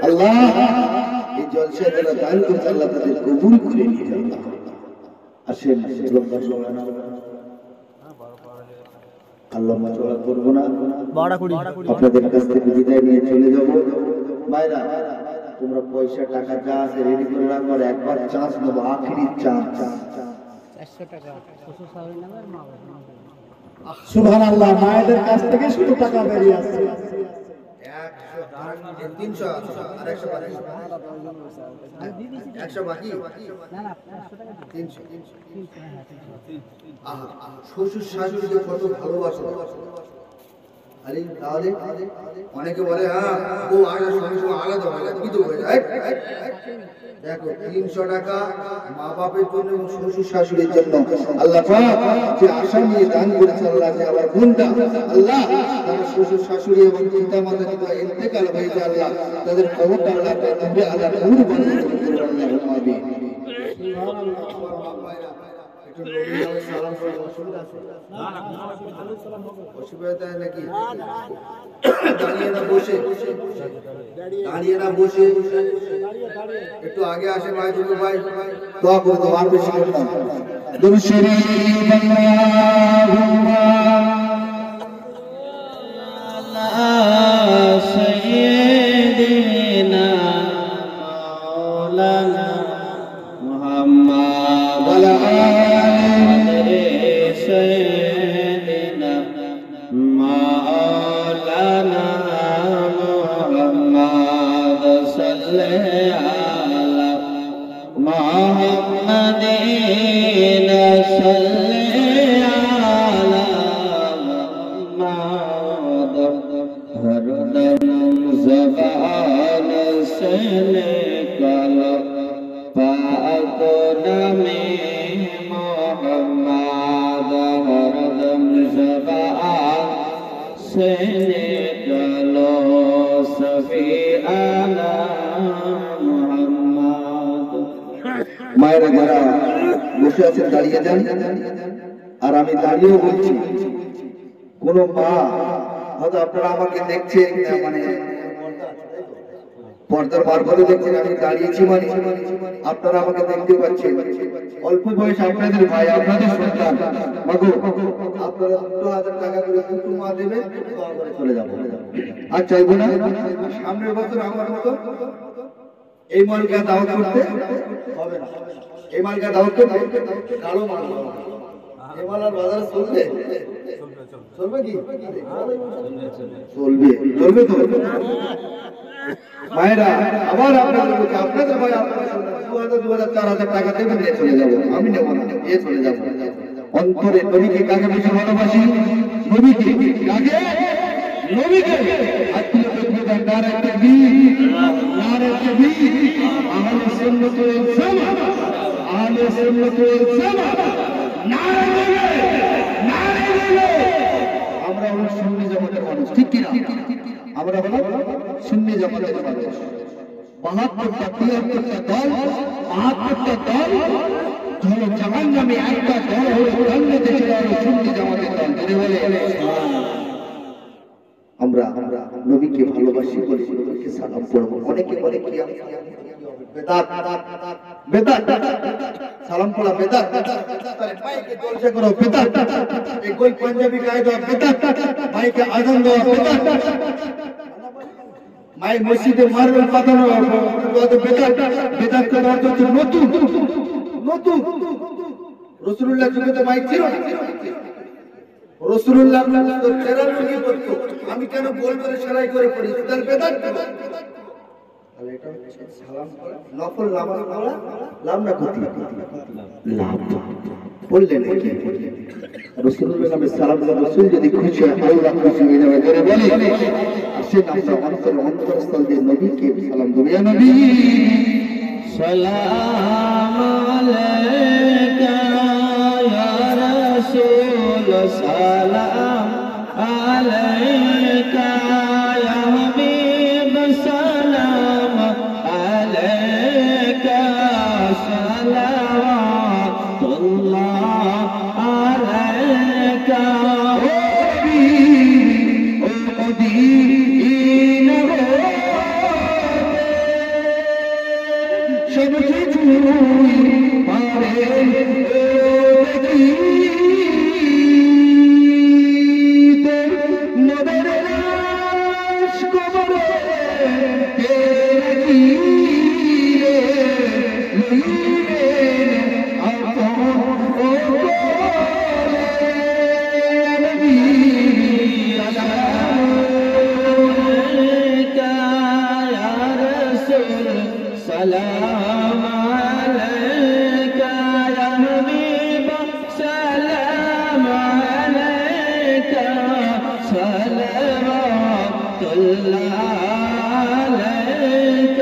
আল্লাহ এই জলসা যারা দান করছে আল্লাহ তাদের কবুল করে নিয়ে যান। আসেন আল্লাহ চলা করবো না, আপনাদের কাছ থেকে বিদায় নিয়ে চলে যাব। মায়েরা তোমরা পয়সা টাকা যা আছে রেডি করে রাখো, একবার চান্স নেবো, আখেরি চান্স। সুবহানাল্লাহ, মায়েদের কাছ থেকে শুধু টাকা বেরিয়ে আসছে। 300 আর 100 বাকি 300। শ্বশুর শাশুড়িকে কত ভালোবাসো। আরে তাহলে অনেকে বলে হ্যাঁ ও আলাদা হয় কি তো হয়ে যায়। দেখো 300 টাকা মা বাপের জন্য এবং শ্বশুর শাশুড়ির জন্য আল্লাহ পাক যে আশা নিয়ে দান করেছে, আল্লাহ যে আমার বোনটা আল্লাহ তার শ্বশুর শাশুড়ি এবং পিতা মাতা যদি ইন্তেকাল হয়ে যায় আল্লাহ তাদের কবরটা আল্লাহ তাআলা আল্লাহ নূর বানিয়ে দিবেন। আল্লাহুম্মা আমিন। একটু নবী আলাইহিস সালাম করে অসুবিধা আছে অসুবিধা নাকি? দাঁড়িয়ে না বসে, দাঁড়িয়ে না বসে একটু আগে আসে ভাই, দুটো ভাই দোয়া করে দাও, আর বেশি করে না। দুরূদ শরীফ আল্লাহুম্মা আলা সাইয়্যিদিনা মাওলানা মুহাম্মদ ওয়া আলি সাইয়্যিদিনা মাওলানা মুহাম্মদ সাল্লাল্লাহু মুহাম্মাদিন সাল্লাল্লাহু মুহাম্মদ হরদম জবান से निकल पाक नामे मुहम्मद हरदम जबान से निकलो सफियाना मुहम्मद। মায়েরা যারা বসে আছেন দাঁড়িয়ে যান, আর আমি দাঁড়িয়েও বলছি কোন মা হয়তো আপনারা আমাকে দেখছেন মানে পর্দার মারফতে দেখছেন, আমি দাঁড়িয়েছি মানে আপনারা আমাকে দেখতে পাচ্ছেন। অল্প বয়স আপনাদের ভাই, আপনাদের সন্তান, মাগো আপনারা 2000 টাকা করে দুটো মা দেবে, চলে যাবো আর চাইবো না। সামনের বছর আমার মতো এই মালকা দাওয়াত করতে হবে না, এই মালকা দাওয়াত করতে কালো মাল এই মাল আর বাজারে চলবে, চলবে কি চলবে, চলবে তো। মায়েরা আবার আপনাদের বলছি, আপনাদের ভাই আপনারা 2000 4000 টাকা দেবেন, নিয়ে চলে যাবো, আমি নেব না, নিয়ে চলে যাবো। অন্তরে নবীকে কাকে বেশি ভালোবাসি? নবীকে। কাকে? নবীকে। আত্মীয় ব্যক্তিদের নারে তাকবীর, নারে তাকবীর। আহলে সুন্নাত ওয়াল জামাত, আহলে সুন্নাত ওয়াল জামাত নারে দেবে, নারে দেবে। আমরা হলো সুন্নি জামাতের মানুষ, ঠিক কি না? আমরা হলো সুন্নি জামাতের মানুষ। 72টা 73টা দল, 72টা দল হলো জাহান্নামে, একটা দল হলো জান্নাতে চলে যাবে, সুন্নি জামাতের দল। যদি বলে আমরা নবীকে ভালোবাসি বলে নবীকে সালাম পড়বো। অনেকে বলে কি বেদাত, বেদাত সালাম পড়া বেদাত, তাহলে মাইকে জলসা করো বেদাত, এই কোই পাঞ্জাবি গায়ে দাও বেদাত, মাইকে আযান দাও বেদাত, মাই মসজিদে মার্বেল পাতানো বেদাত। বেদাত এর অর্থ হচ্ছে নতুন, নতুন। রাসূলুল্লাহ যুগে তো মাইক ছিল না, রাসূলুল্লাহ তো চেরার লুঙ্গি পরতো, আমি কেন গোল করে সেলাই করে পড়ি? তাহলে বেদাত। তাহলে এটা সালাম পড়া নফল নামাজ পড়া লাভ না ক্ষতি? লাভ। বললেন কি রাসূলুল্লাহ নামে সালাম দিলে রাসূল যদি খুশি হয় আল্লাহ খুশি হয়ে যাবে। করে বলে আসেন আমরা অন্তর অন্তরস্থল দিয়ে নবীকে সালাম দেব। ইয়া নবী সালাম আলাইকা ইয়া রাসূল, সালাম আলাইকা ইয়া হাবিব, সালাম আলাইকা সালাওয়াতুল্লাহ আলাইকা। ও নবী ও মদিনা سلام عليك يا حبيب سلام عليك صلوات الله عليك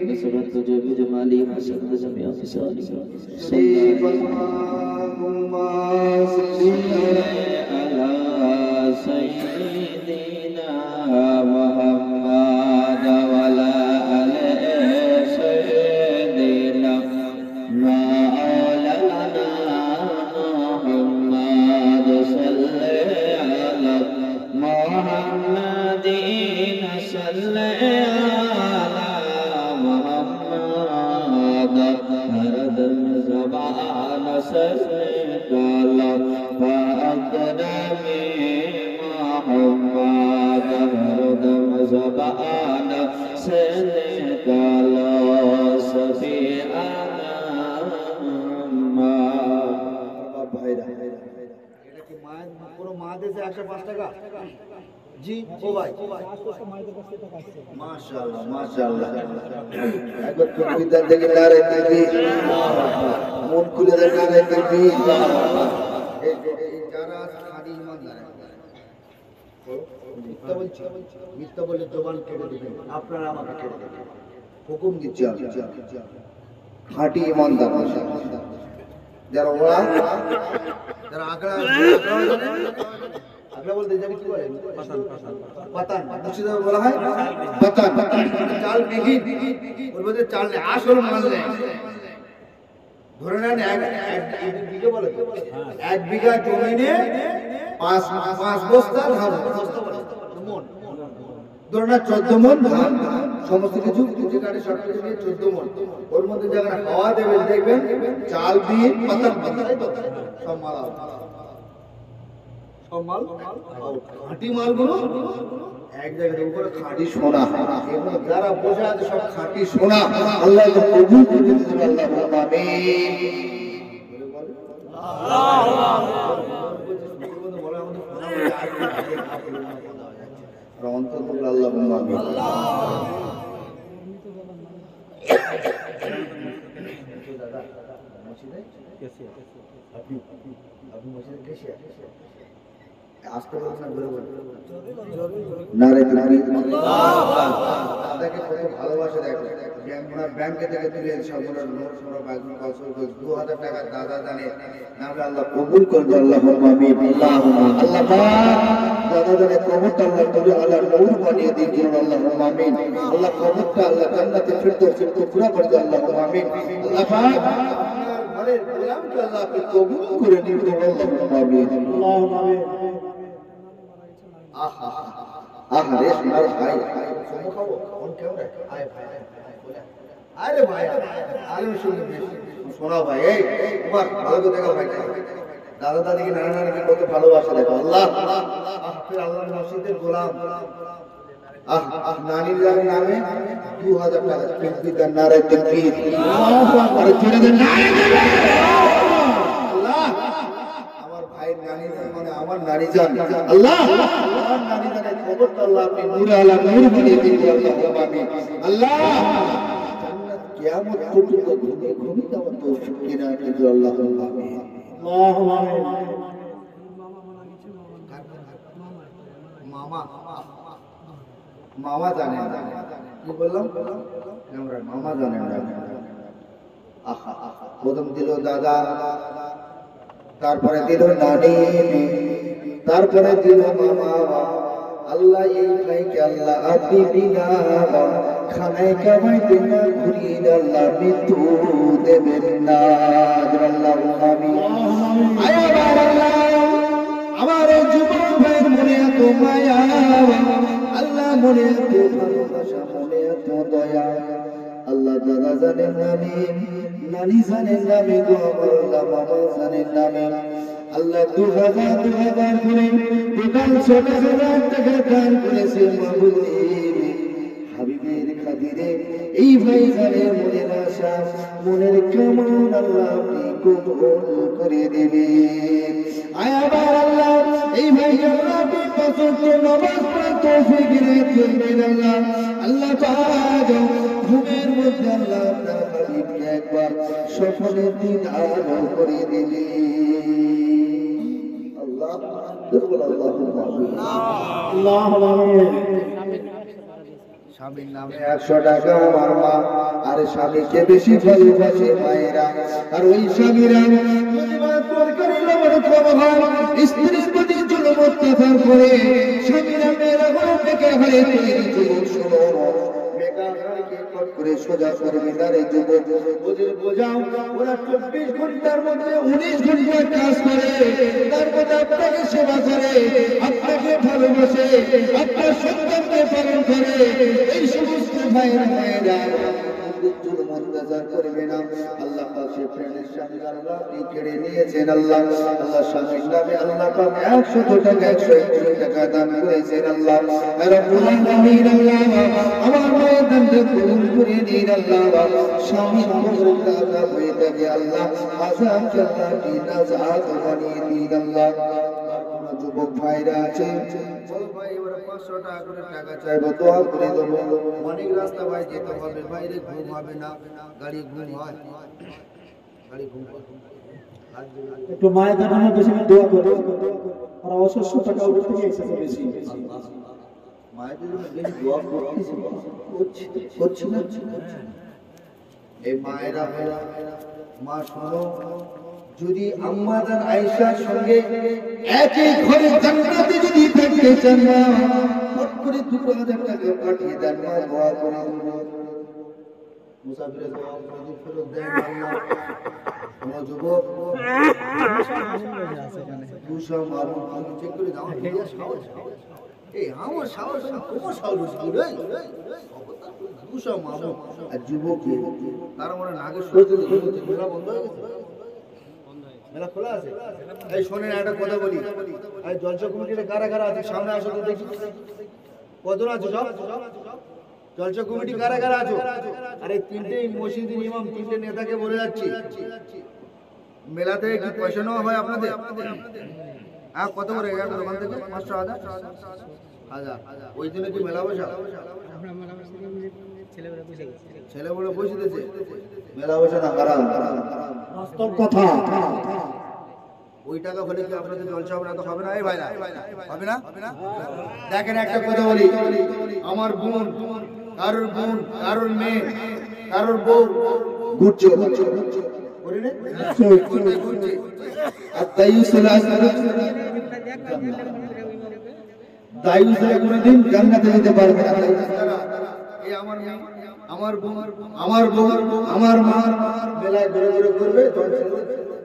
نصرت تجھے بجمالی حسن جميع خصالي اللهم صل على سيدنا محمد وعلى آل سيدنا مولانا محمد صل على محمد صل زبان سنكال سفيانا ভাইরা এটা কি মায়ের পুরো মা দেশে 105 টাকা জি ও ভাই মাশাআল্লাহ মাশাআল্লাহ একবার কবিতা থেকে নারে তাকবীর মন খুলে দেন নারে তাকবীর এই যারা খাদি ইমানদার মিথ্যা বলে জবান কেটে দিবেন আপনারা আমাকে কেটে দেবেন হুকুম দিচ্ছি খাঁটি ইমানদার যারা ওরা যারা আগলা বলতে জানি কি বলে পাতান মুর্শিদাবাদ বলা হয় পাতান চাল বিঘি ওর মধ্যে চাল নেই আসল মাল নেই ধরে নেন এক বিঘা বলে এক বিঘা জমিনে পাঁচ বস্তা ধান ধরে না 14 মণ ধান সমস্ত কিছু যে কাটে সব কিছু নিয়ে 14 মণ ওর মধ্যে যখন হাওয়া দেবেন দেখবেন চাল দিয়ে পাতান সব মাল খাঁটি মালগুলো এক জায়গায় উপরে খাঁটি সোনা এগুলো যারা বসে আছে সব খাঁটি সোনা আল্লাহ কবুল করে দিতে আল্লাহুম্মা আমিন রহমতুল আল্লাহুম্মা আমিন দাদা মসজিদে আপনি মসজিদে গেছে আসতে বলছেন না বলে বলে নারে তাকবীর আল্লাহ দাদাকে কত ভালোবাসা দেখো ব্যাংকে থেকে তুলে সব ওনার নোট সব একদম বছর 2000 টাকা দাদা জানে নামে আল্লাহ কবুল করবে আল্লাহুম্মা আমিন আল্লাহ পাক দাদা জানে কবরটা আল্লাহ করে আল্লাহ নূর বানিয়ে দিন আল্লাহুম্মা আমিন আল্লাহ কবরটা আল্লাহ জান্নাতে ফিরদৌসে পুরা করে দিন আল্লাহুম্মা আমিন আল্লাহ পাক ঘরের গোলামকে আল্লাহ আপনি কবুল করে নিন আল্লাহুম্মা আমিন আল্লাহুম্মা আমিন। আহা আহা রে সোনার ভাই সমু খাবো কোন কেউ রে আয় ভাই আরে ভাই আরে শুনে শোনাও ভাই এই তোমার ভালো করে দেখো ভাই দাদা দাদিকে নানা নানিকে কত ভালোবাসা দেখো আল্লাহ ফির আল্লাহর মসজিদের গোলাম নানির নামে 2000 টাকা তাকবীর নারে তাকবীর আরে জোরে দেন নারে আল্লাহ আমার ভাই নানি মানে আমার নানি জান আল্লাহ আমার নানি জানের কবরটা আল্লাহ আপনি নূর আলা নূর বানিয়ে দিন আল্লাহুম্মা আমিন আল্লাহ জান্নাত কিয়ামত পর্যন্ত ঘুরে ঘুরে যাওয়ার তৌফিক কিনা দিন আল্লাহুম্মা আমিন আল্লাহুম্মা আমিন। মামা মামা জানেন কি বললাম আমরা মামা জানেন আহা প্রথম দিল দাদা তারপরে দিল নানি তারপরে দিল মামা আল্লাহ এই ভাইকে আল্লাহ আপনি বিনা খানায় কামাইতে না ঘুরিয়ে আল্লাহ মৃত্যু দেবেন না আল্লাহুম্মা আমিন আমার যুবক ভাইয়ের মনে এত মায়া আল্লাহ মনে এত ভালোবাসা মনে এত দয়া আল্লাহ দাদা জানেন নামে নানি জানেন নামে গো আমার আল্লাহ মামা জানেন নামে আল্লাহ 2000 করে টোটাল 60,000 টাকা দান করেছে মাহবুবে হাবিবের খাতিরে এই ভাই জানের মনের আশা মনের কামনা আল্লাহ আপনি কবুল করে দেবেন আয়াবার আল্লাহ এই ভাই আল্লাহ আপনি পছন্দ নামাজ পড়ার তৌফিক দিবেন আল্লাহ আল্লাহ পাক ঘুমের মধ্যে আল্লাহ আপনার হাবিবকে একবার সফলের দিন আরো করে দিবেন আল্লাহ আল্লাহুম্মা আমিন আল্লাহুম্মা আমিন। স্বামীর নামে 100 টাকা আমার মা আর স্বামীকে বেশি ভালোবাসে মায়েরা আর ওই স্বামীরা তরকারি লবণ কম হয় স্ত্রীর প্রতি জুলুম অত্যাচার করে স্বামীরা মেয়েরা ঘর থেকে হারে যুবক শোনো মেয়েকে কট করে সোজা করবে তারে যুবক ওদের বোঝাও ওরা 24 ঘন্টার মধ্যে 19 ঘন্টা কাজ করে তার মধ্যে আপনাকে সেবা করে আপনাকে ভালোবাসে আপনার সন্তানকে পালন করে এই সমস্ত ভাইয়েরা জুলুম অত্যাচার করবে না আল্লাহ পাক সে প্রাণের স্বামী আল্লাহ আপনি কেড়ে নিয়েছেন আল্লাহ আল্লাহ স্বামীর নামে আল্লাহ পাক 100 টাকা 101 টাকা দান করেছেন আল্লাহ রব্বুল আলামিন আল্লাহ আমার মায়ের দানটা কবুল করে দিন আল্লাহ স্বামীর কবরটা আযাব হয়ে থাকে আল্লাহ আযাব জান্নাতি নাজাত বানিয়ে দিন আল্লাহ যুবক ভাইরা আছে বল ভাই এবারে 500 টাকা করে টাকা চাইবো দোয়া করে দেবো অনেক রাস্তা ভাই যেতে হবে বাইরে ঘুম হবে না গাড়ি ঘুম হয় গাড়ি ঘুম একটু মায়েদের জন্য বেশি করে দোয়া করো আর অসুস্থ টাকা ওদের থেকে এসেছে বেশি মায়েদের জন্য বেশি দোয়া করছি না এই মায়েরা মা শোনো যদি আম্মাজান আয়েশার সঙ্গে একই ঘরে জান্নাতে যদি থাকতে চান না ফট করে 2000 টাকা পাঠিয়ে দেন মা দোয়া করে মুসাফিরের দোয়া যদি ফেরত দেন আল্লাহ কোন যুবক দুশো মারুন আমি চেক করে দাও এই আমার সাহস তোমার সাহস করে দুশো মারুন আর যুবক তার মানে নাগের সহ্য মেলা বন্ধ হয়ে গেছে মেলা খোলা আছে এই শোনেন একটা কথা বলি এই জলসা কমিটিতে কারা কারা আছে সামনে আসো তো দেখি কতজন আছো সব জলসা কমিটি কারা কারা আছো আরে তিনটে মসজিদের ইমাম তিনটে নেতাকে বলে যাচ্ছি মেলাতে কি পয়সা নেওয়া হয় আপনাদের হ্যাঁ কত করে একটা দোকান থেকে 500 হাজার ওই দিনে কি মেলা বসা ছেলে বলে বসে দিয়েছে মেলা বসা না হারাম বাস্তব কথা ওই টাকা হলে কি আপনাদের জলসা হবে না তো হবে না এই ভাইরা হবে না দেখেন একটা কথা বলি আমার বোন কারোর মেয়ে কারোর বউ ঘুরছে করি না? আর দায়ুসুল দায়ুসুল কোনদিন জান্নাতে যেতে পারবে না। এই আমার বউ আমার মা মেলায় ঘুরে ঘুরে করবে,